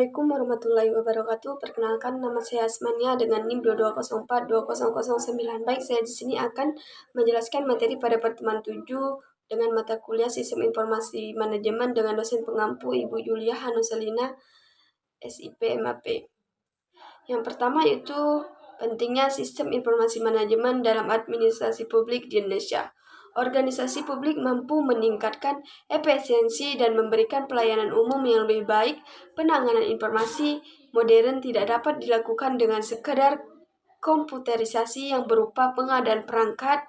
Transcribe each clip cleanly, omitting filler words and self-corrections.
Assalamualaikum warahmatullahi wabarakatuh. Perkenalkan, nama saya Asmania dengan NIM 22042009. Baik, saya di sini akan menjelaskan materi pada pertemuan 7 dengan mata kuliah Sistem Informasi Manajemen dengan dosen pengampu Ibu Yulia Hanuselina, SIP MAP. Yang pertama itu pentingnya sistem informasi manajemen dalam administrasi publik di Indonesia. Organisasi publik mampu meningkatkan efisiensi dan memberikan pelayanan umum yang lebih baik. Penanganan informasi modern tidak dapat dilakukan dengan sekadar komputerisasi yang berupa pengadaan perangkat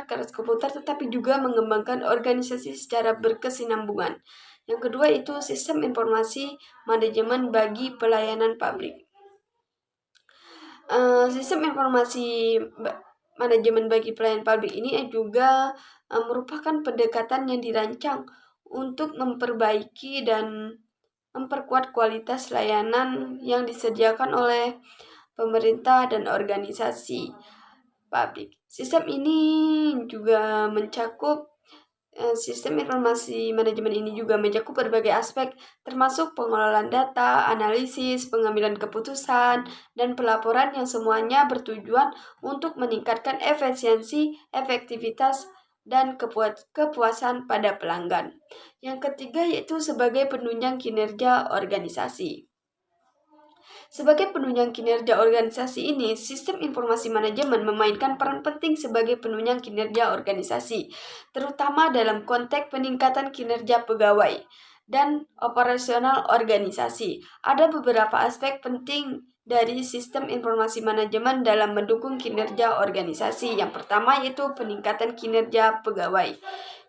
keras komputer, tetapi juga mengembangkan organisasi secara berkesinambungan. Yang kedua itu sistem informasi manajemen bagi pelayanan publik. Sistem informasi manajemen bagi pelayanan publik ini juga merupakan pendekatan yang dirancang untuk memperbaiki dan memperkuat kualitas layanan yang disediakan oleh pemerintah dan organisasi publik. Sistem ini juga mencakup Sistem informasi manajemen ini juga mencakup berbagai aspek, termasuk pengelolaan data, analisis, pengambilan keputusan, dan pelaporan yang semuanya bertujuan untuk meningkatkan efisiensi, efektivitas, dan kepuasan pada pelanggan. Yang ketiga yaitu sebagai penunjang kinerja organisasi. Sebagai penunjang kinerja organisasi ini, sistem informasi manajemen memainkan peran penting sebagai penunjang kinerja organisasi, terutama dalam konteks peningkatan kinerja pegawai dan operasional organisasi. Ada beberapa aspek penting dari sistem informasi manajemen dalam mendukung kinerja organisasi. Yang pertama yaitu peningkatan kinerja pegawai.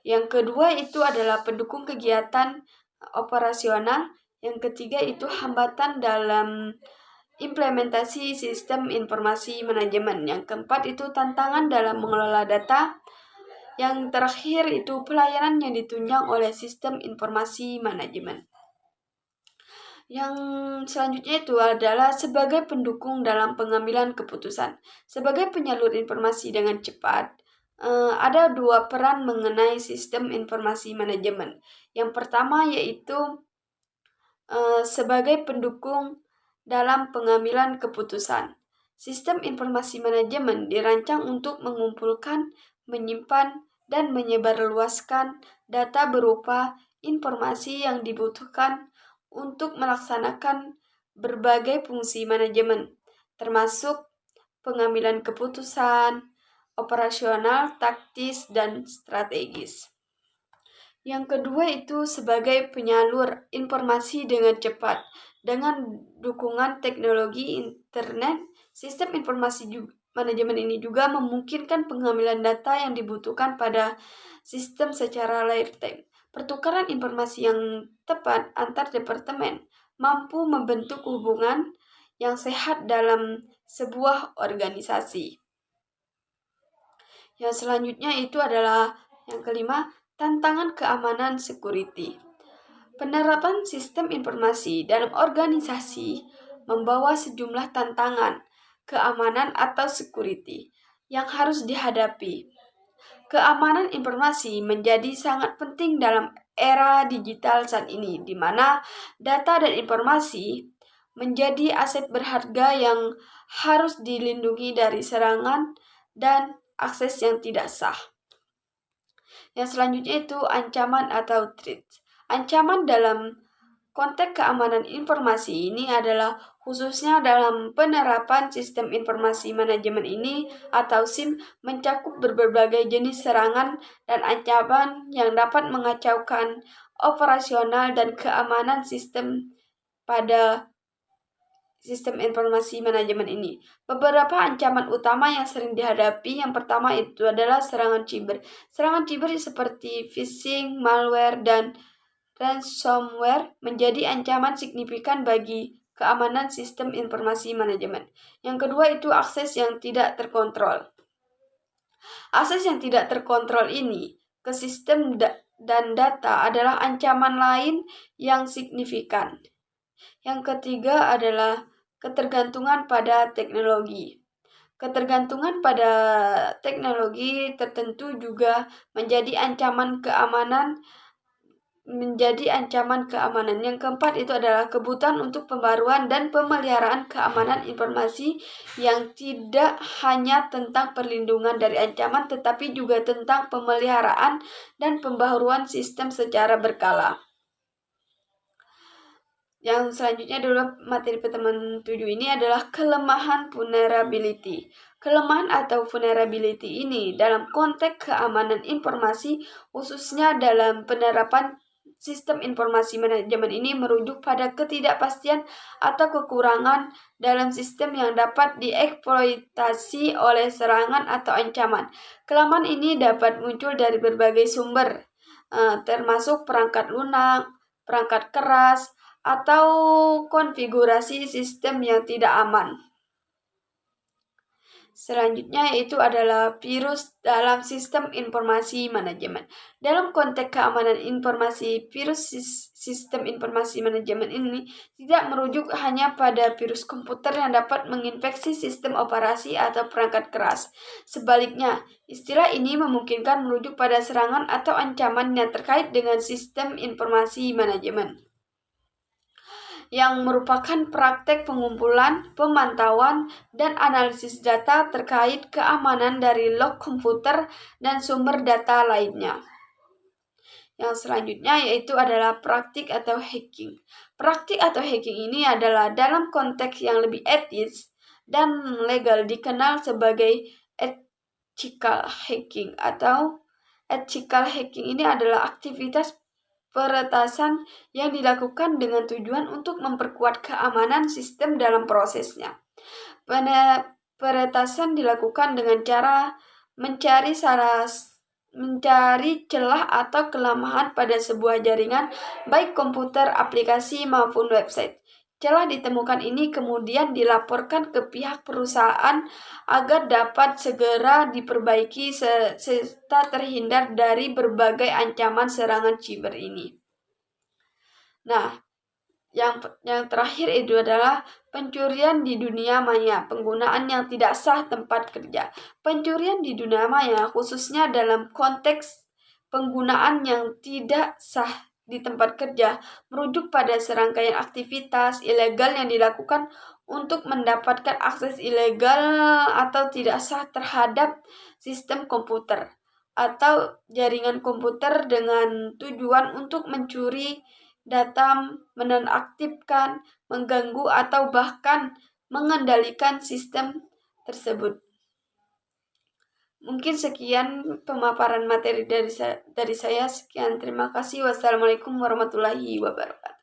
Yang kedua itu adalah pendukung kegiatan operasional. Yang ketiga itu hambatan dalam implementasi sistem informasi manajemen. Yang keempat itu tantangan dalam mengelola data. Yang terakhir itu pelayanan yang ditunjang oleh sistem informasi manajemen. Yang selanjutnya itu adalah sebagai pendukung dalam pengambilan keputusan. Sebagai penyalur informasi dengan cepat, ada dua peran mengenai sistem informasi manajemen. Yang pertama yaitu sebagai pendukung dalam pengambilan keputusan. Sistem informasi manajemen dirancang untuk mengumpulkan, menyimpan, dan menyebarluaskan data berupa informasi yang dibutuhkan untuk melaksanakan berbagai fungsi manajemen, termasuk pengambilan keputusan, operasional, taktis, dan strategis. Yang kedua itu sebagai penyalur informasi dengan cepat. Dengan dukungan teknologi internet, sistem informasi manajemen ini juga memungkinkan pengambilan data yang dibutuhkan pada sistem secara real time. Pertukaran informasi yang tepat antar departemen mampu membentuk hubungan yang sehat dalam sebuah organisasi. Yang selanjutnya itu adalah yang kelima, tantangan keamanan security. Penerapan sistem informasi dalam organisasi membawa sejumlah tantangan keamanan atau security yang harus dihadapi. Keamanan informasi menjadi sangat penting dalam era digital saat ini, di mana data dan informasi menjadi aset berharga yang harus dilindungi dari serangan dan akses yang tidak sah. Yang selanjutnya itu ancaman atau threat. Ancaman dalam konteks keamanan informasi ini adalah khususnya dalam penerapan sistem informasi manajemen ini atau SIM mencakup berbagai jenis serangan dan ancaman yang dapat mengacaukan operasional dan keamanan sistem pada sistem informasi manajemen ini. Beberapa ancaman utama yang sering dihadapi, yang pertama itu adalah serangan cyber. Serangan cyber seperti phishing, malware, dan ransomware menjadi ancaman signifikan bagi keamanan sistem informasi manajemen. Yang kedua itu akses yang tidak terkontrol. Akses yang tidak terkontrol ini ke sistem dan data adalah ancaman lain yang signifikan. Yang ketiga adalah ketergantungan pada teknologi. Ketergantungan pada teknologi tertentu juga menjadi ancaman keamanan menjadi ancaman keamanan. Yang keempat itu adalah kebutuhan untuk pembaruan dan pemeliharaan keamanan informasi yang tidak hanya tentang perlindungan dari ancaman, tetapi juga tentang pemeliharaan dan pembaruan sistem secara berkala. Yang selanjutnya adalah materi pertemuan 7 ini adalah kelemahan vulnerability. Kelemahan atau vulnerability ini dalam konteks keamanan informasi, khususnya dalam penerapan sistem informasi manajemen ini merujuk pada ketidakpastian atau kekurangan dalam sistem yang dapat dieksploitasi oleh serangan atau ancaman. Kelemahan ini dapat muncul dari berbagai sumber, termasuk perangkat lunak, perangkat keras, atau konfigurasi sistem yang tidak aman. Selanjutnya yaitu adalah virus dalam sistem informasi manajemen. Dalam konteks keamanan informasi, virus sistem informasi manajemen ini tidak merujuk hanya pada virus komputer yang dapat menginfeksi sistem operasi atau perangkat keras. Sebaliknya, istilah ini memungkinkan merujuk pada serangan atau ancaman yang terkait dengan sistem informasi manajemen, yang merupakan praktek pengumpulan, pemantauan, dan analisis data terkait keamanan dari log komputer dan sumber data lainnya. Yang selanjutnya yaitu adalah praktik atau hacking. Praktik atau hacking ini adalah dalam konteks yang lebih etis dan legal dikenal sebagai ethical hacking. Atau ethical hacking ini adalah aktivitas peretasan yang dilakukan dengan tujuan untuk memperkuat keamanan sistem dalam prosesnya. Peretasan dilakukan dengan cara mencari celah atau kelemahan pada sebuah jaringan, baik komputer, aplikasi, maupun website. Celah ditemukan ini kemudian dilaporkan ke pihak perusahaan agar dapat segera diperbaiki serta terhindar dari berbagai ancaman serangan siber ini. Nah, yang terakhir itu adalah pencurian di dunia maya, penggunaan yang tidak sah tempat kerja. Pencurian di dunia maya khususnya dalam konteks penggunaan yang tidak sah di tempat kerja merujuk pada serangkaian aktivitas ilegal yang dilakukan untuk mendapatkan akses ilegal atau tidak sah terhadap sistem komputer atau jaringan komputer dengan tujuan untuk mencuri data, menonaktifkan, mengganggu, atau bahkan mengendalikan sistem tersebut. Mungkin sekian pemaparan materi dari saya. Sekian, terima kasih. Wassalamualaikum warahmatullahi wabarakatuh.